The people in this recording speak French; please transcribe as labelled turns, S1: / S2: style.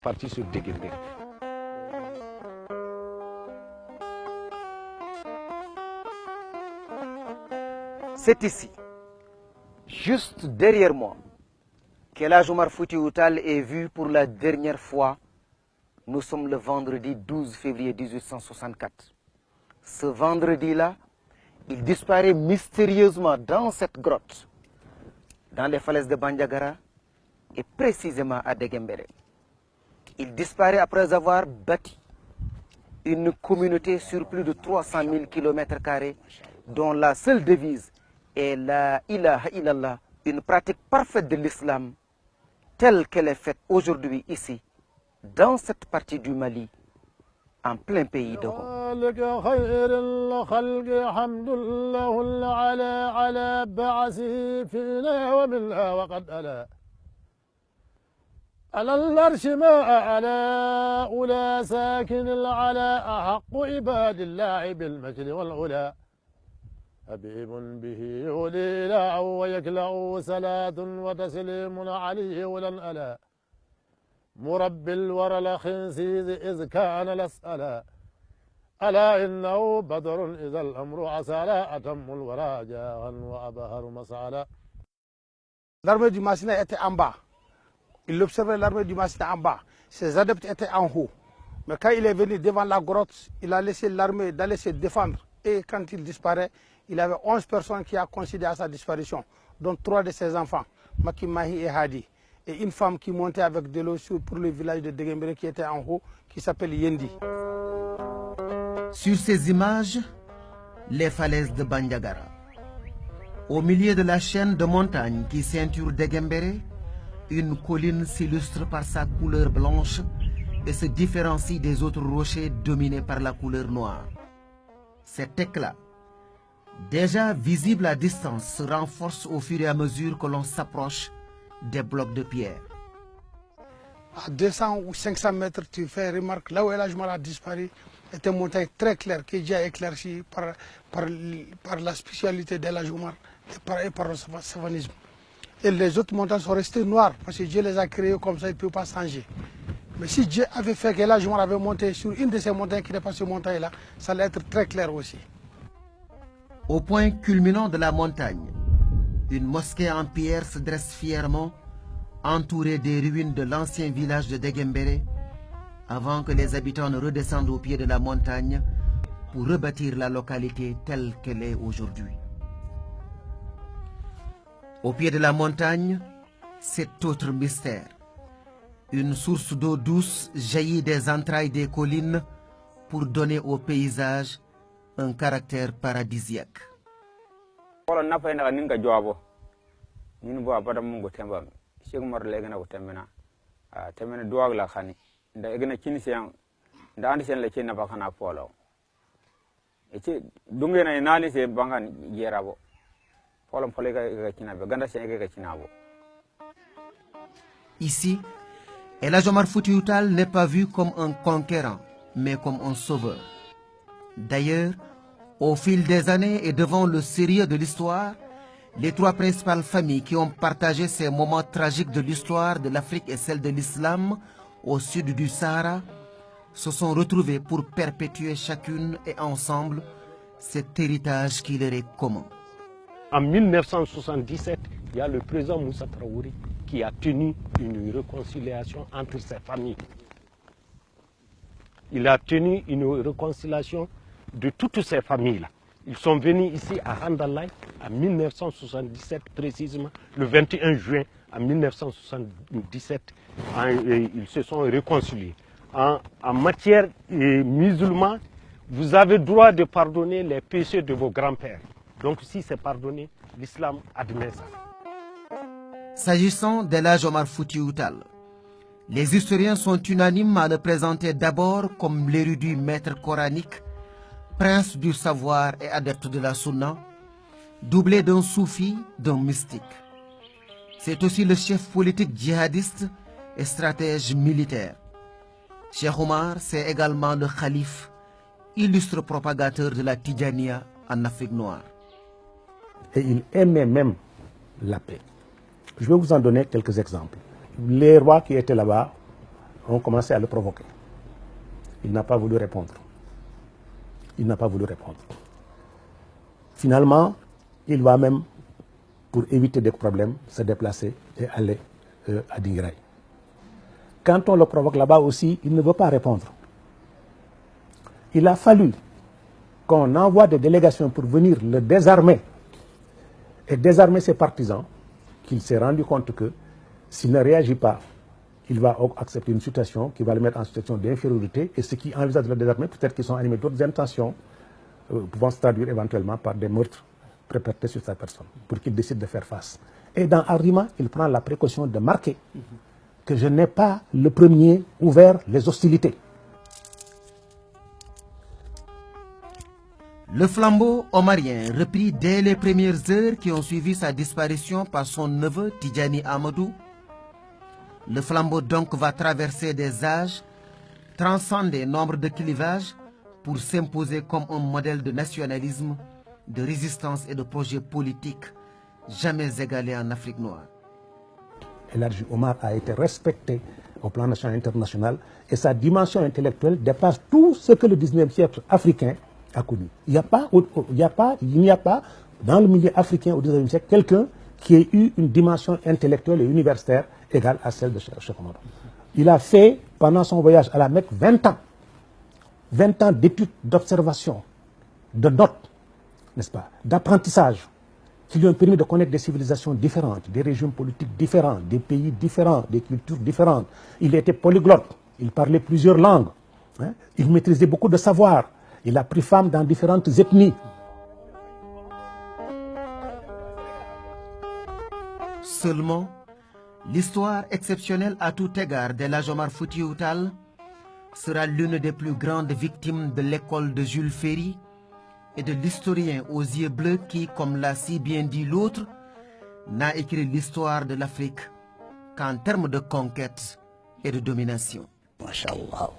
S1: parti sur Deguembéré.
S2: C'est ici, juste derrière moi, qu'El Hadj Omar Foutiyou Tall est vu pour la dernière fois. Nous sommes le vendredi 12 février 1864. Ce vendredi-là, il disparaît mystérieusement dans cette grotte, dans les falaises de Bandiagara et précisément à Deguembéré. Il disparaît après avoir bâti une communauté sur plus de 300 000 km², dont la seule devise est la ilaha illallah, une pratique parfaite de l'islam telle qu'elle est faite aujourd'hui ici, dans cette partie du Mali, en plein pays de Rome.
S3: على العرش ما أعلى أولى ساكن العلا أحق عباد الله بالمجد والعلا حبيب به يولي لا ويكلأ صلاة وتسليم عليه ولن ألا مربي الورى الخنسيز إذ كان الأسألا ألا إنه بدر إذا الأمر عسالا أتم الورى جاها وأبهر مسعلا.
S4: L'armée du Massina était en bas. Il observait l'armée du Massina en bas. Ses adeptes étaient en haut. Mais quand il est venu devant la grotte, il a laissé l'armée d'aller se défendre. Et quand il disparaît, il avait 11 personnes qui ont considéré à sa disparition, dont 3 de ses enfants, Maki, Mahi et Hadi. Et une femme qui montait avec de l'eau pour le village de Deguembéré qui était en haut, qui s'appelle Yendi.
S2: Sur ces images, les falaises de Bandiagara. Au milieu de la chaîne de montagnes qui ceinture Deguembéré, une colline s'illustre par sa couleur blanche et se différencie des autres rochers dominés par la couleur noire. Cet éclat, déjà visible à distance, se renforce au fur et à mesure que l'on s'approche des blocs de pierre.
S4: À 200 ou 500 mètres, tu fais remarque, là où El Hadj Omar a disparu, est une montagne très claire qui est déjà éclaircie par la spécialité d'El Hadj Omar et par le savanisme. Et les autres montagnes sont restées noires parce que Dieu les a créées comme ça, il ne peut pas changer. Mais si Dieu avait fait qu'El Hadj Omar avait monté sur une de ces montagnes qui n'est pas cette montagne-là, ça allait être très clair aussi.
S2: Au point culminant de la montagne, une mosquée en pierre se dresse fièrement, entourée des ruines de l'ancien village de Deguembéré, avant que les habitants ne redescendent au pied de la montagne pour rebâtir la localité telle qu'elle est aujourd'hui. Au pied de la montagne, cet autre mystère. Une source d'eau douce jaillit des entrailles des collines pour donner au paysage un caractère paradisiaque. Ici, El Hadj Omar Foutiyou Tall n'est pas vu comme un conquérant, mais comme un sauveur. D'ailleurs, au fil des années et devant le sérieux de l'histoire, les 3 principales familles qui ont partagé ces moments tragiques de l'histoire de l'Afrique et celle de l'islam au sud du Sahara se sont retrouvées pour perpétuer chacune et ensemble cet héritage qui leur est commun.
S1: En 1977, il y a le président Moussa Traoré qui a tenu une réconciliation entre ces familles. Il a tenu une réconciliation de toutes ces familles-là. Ils sont venus ici à Handalay en 1977, précisément le 21 juin en 1977. Ils se sont réconciliés. En matière musulmane, vous avez droit de pardonner les péchés de vos grands-pères. Donc si c'est pardonné, l'islam admet ça.
S2: S'agissant d'El Hadj Omar Foutiyou Tall, les historiens sont unanimes à le présenter d'abord comme l'érudit maître coranique, prince du savoir et adepte de la sunna, doublé d'un soufi, d'un mystique. C'est aussi le chef politique djihadiste et stratège militaire. Cheikh Omar, c'est également le calife, illustre propagateur de la Tidjania en Afrique noire.
S1: Et il aimait même la paix. Je vais vous en donner quelques exemples. Les rois qui étaient là-bas,
S5: ont commencé à le provoquer. Il n'a pas voulu répondre. Il n'a pas voulu répondre. Finalement, il va même, pour éviter des problèmes, se déplacer et aller à Dinguiraye. Quand on le provoque là-bas aussi, il ne veut pas répondre. Il a fallu qu'on envoie des délégations pour venir le désarmer et désarmer ses partisans, qu'il s'est rendu compte que s'il ne réagit pas, il va accepter une situation qui va le mettre en situation d'infériorité, et ceux qui envisagent de le désarmer, peut-être qu'ils sont animés d'autres intentions, pouvant se traduire éventuellement par des meurtres perpétrés sur sa personne, pour qu'il décide de faire face. Et dans Arima, il prend la précaution de marquer que je n'ai pas le premier ouvert les hostilités.
S2: Le flambeau omarien, repris dès les premières heures qui ont suivi sa disparition par son neveu Tidjani Amadou, le flambeau donc va traverser des âges, transcender nombre de clivages pour s'imposer comme un modèle de nationalisme, de résistance et de projet politique jamais égalé en Afrique noire.
S5: El Hadji Omar a été respecté au plan national et international, et sa dimension intellectuelle dépasse tout ce que le 19e siècle africain a connu. Il n'y a pas dans le milieu africain au 19e siècle quelqu'un qui ait eu une dimension intellectuelle et universitaire égale à celle de Cheikh Omar. Il a fait, pendant son voyage à la Mecque, 20 ans d'études, d'observation, de notes, n'est-ce pas, d'apprentissage, qui lui ont permis de connaître des civilisations différentes, des régimes politiques différents, des pays différents, des cultures différentes. Il était polyglotte, il parlait plusieurs langues, hein? Il maîtrisait beaucoup de savoirs, il a pris femme dans différentes ethnies.
S2: Seulement, l'histoire exceptionnelle à tout égard d'El Hadji Omar Foutiyou Tall sera l'une des plus grandes victimes de l'école de Jules Ferry et de l'historien aux yeux bleus qui, comme l'a si bien dit l'autre, n'a écrit l'histoire de l'Afrique qu'en termes de conquête et de domination.
S5: Masha'Allah.